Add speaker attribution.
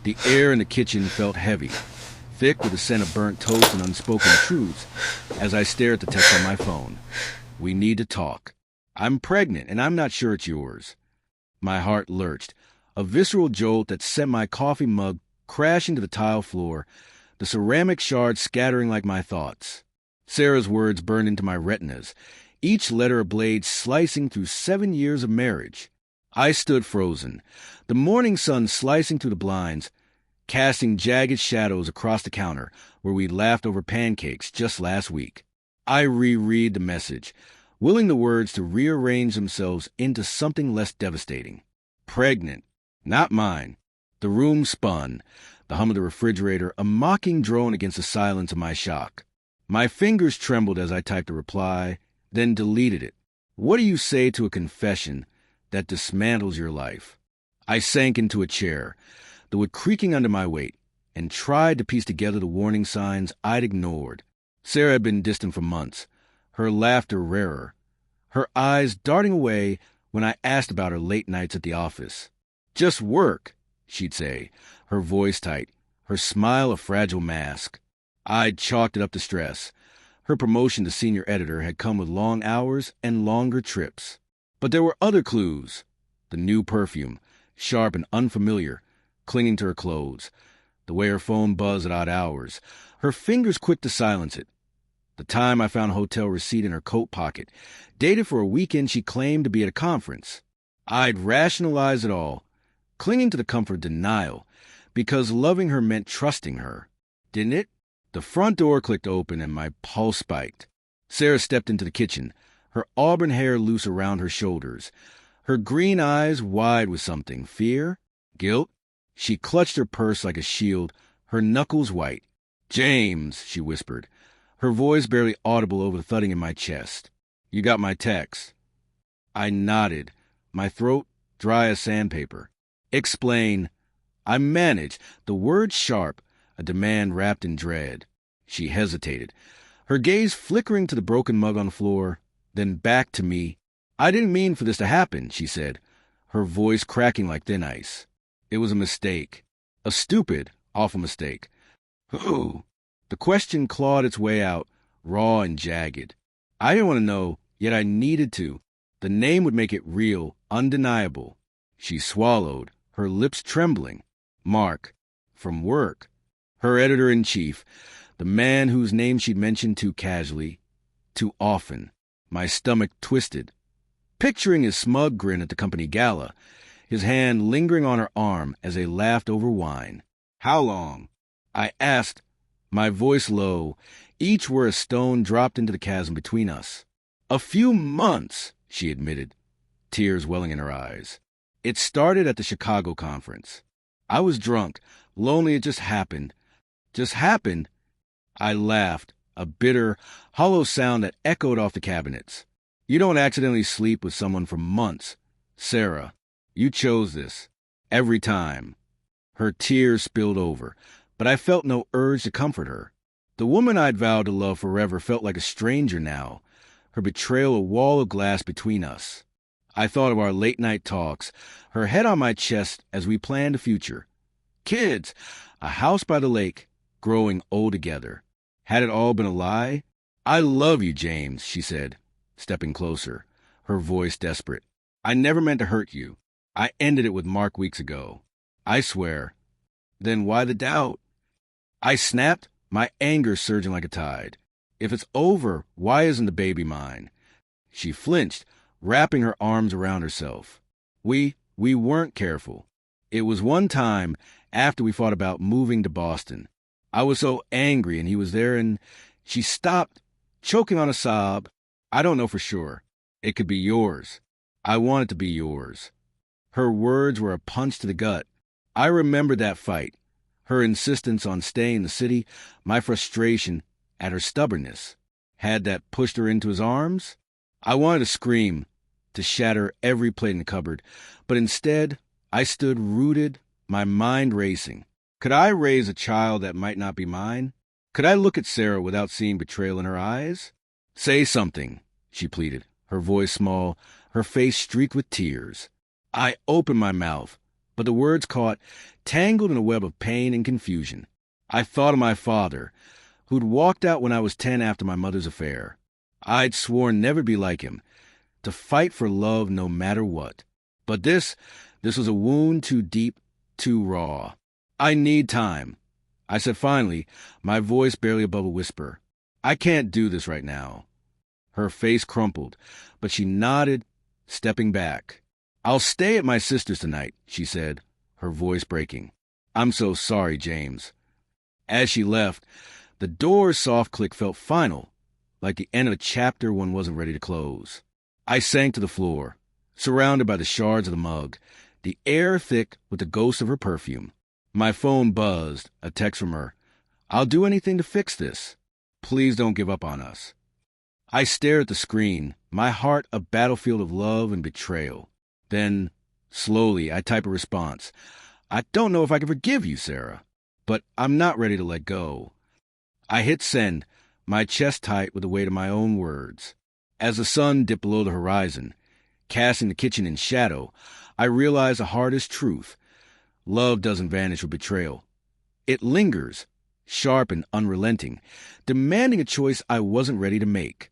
Speaker 1: The air in the kitchen felt heavy, thick with the scent of burnt toast and unspoken truths, as I stared at the text on my phone. We need to talk. I'm pregnant, and I'm not sure it's yours. My heart lurched, a visceral jolt that sent my coffee mug crashing to the tile floor, the ceramic shards scattering like my thoughts. Sarah's words burned into my retinas, each letter a blade slicing through 7 years of marriage. I stood frozen, the morning sun slicing through the blinds, casting jagged shadows across the counter where we laughed over pancakes just last week. I reread the message, willing the words to rearrange themselves into something less devastating. Pregnant. Not mine. The room spun, the hum of the refrigerator a mocking drone against the silence of my shock. My fingers trembled as I typed a reply, then deleted it. What do you say to a confession that dismantles your life? I sank into a chair, the wood creaking under my weight, and tried to piece together the warning signs I'd ignored. Sarah had been distant for months, her laughter rarer, her eyes darting away when I asked about her late nights at the office. Just work, she'd say, her voice tight, her smile a fragile mask. I'd chalked it up to stress. Her promotion to senior editor had come with long hours and longer trips. But there were other clues. The new perfume, sharp and unfamiliar, clinging to her clothes, the way her phone buzzed at odd hours, her fingers quick to silence it. The time I found a hotel receipt in her coat pocket, dated for a weekend she claimed to be at a conference. I'd rationalized it all, clinging to the comfort of denial, because loving her meant trusting her. Didn't it? The front door clicked open and my pulse spiked. Sarah stepped into the kitchen, her auburn hair loose around her shoulders, her green eyes wide with something. Fear? Guilt? She clutched her purse like a shield, her knuckles white. "James," she whispered, her voice barely audible over the thudding in my chest. "You got my text." I nodded, my throat dry as sandpaper. "Explain." I managed, the word sharp, a demand wrapped in dread. She hesitated, her gaze flickering to the broken mug on the floor, then back to me. "I didn't mean for this to happen," she said, her voice cracking like thin ice. "It was a mistake. A stupid, awful mistake." Who? The question clawed its way out, raw and jagged. I didn't want to know, yet I needed to. The name would make it real, undeniable. She swallowed, her lips trembling. Mark. From work. Her editor-in-chief, the man whose name she'd mentioned too casually, too often. My stomach twisted. Picturing his smug grin at the company gala, his hand lingering on her arm as they laughed over wine. "How long?" I asked, my voice low, each where a stone dropped into the chasm between us. "A few months," she admitted, tears welling in her eyes. "It started at the Chicago conference. I was drunk, lonely. It just happened." "Just happened?" I laughed, a bitter, hollow sound that echoed off the cabinets. "You don't accidentally sleep with someone for months. Sarah, you chose this. Every time." Her tears spilled over, but I felt no urge to comfort her. The woman I'd vowed to love forever felt like a stranger now, her betrayal a wall of glass between us. I thought of our late-night talks, her head on my chest as we planned the future. Kids, a house by the lake, growing old together. Had it all been a lie? "I love you, James," she said, stepping closer, her voice desperate. "I never meant to hurt you. I ended it with Mark weeks ago. I swear." "Then why the doubt?" I snapped, my anger surging like a tide. "If it's over, why isn't the baby mine?" She flinched, wrapping her arms around herself. We weren't careful. It was one time after we fought about moving to Boston. I was so angry and he was there, and she stopped, choking on a sob. "I don't know for sure. It could be yours. I want it to be yours." Her words were a punch to the gut. I remembered that fight, her insistence on staying in the city, my frustration at her stubbornness. Had that pushed her into his arms? I wanted to scream, to shatter every plate in the cupboard, but instead I stood rooted, my mind racing. Could I raise a child that might not be mine? Could I look at Sarah without seeing betrayal in her eyes? "Say something," she pleaded, her voice small, her face streaked with tears. I opened my mouth, but the words caught, tangled in a web of pain and confusion. I thought of my father, who'd walked out when I was 10 after my mother's affair. I'd sworn never to be like him, to fight for love no matter what. But this was a wound too deep, too raw. I need time, I said finally, my voice barely above a whisper. I can't do this right now. Her face crumpled, but she nodded, stepping back. I'll stay at my sister's tonight, she said, her voice breaking. I'm so sorry, James. As she left, the door's soft click felt final, like the end of a chapter one wasn't ready to close. I sank to the floor, surrounded by the shards of the mug, the air thick with the ghost of her perfume. My phone buzzed, a text from her. I'll do anything to fix this. Please don't give up on us. I stared at the screen, my heart a battlefield of love and betrayal. Then, slowly, I type a response. I don't know if I can forgive you, Sarah, but I'm not ready to let go. I hit send, my chest tight with the weight of my own words. As the sun dipped below the horizon, casting the kitchen in shadow, I realized the hardest truth. Love doesn't vanish with betrayal. It lingers, sharp and unrelenting, demanding a choice I wasn't ready to make.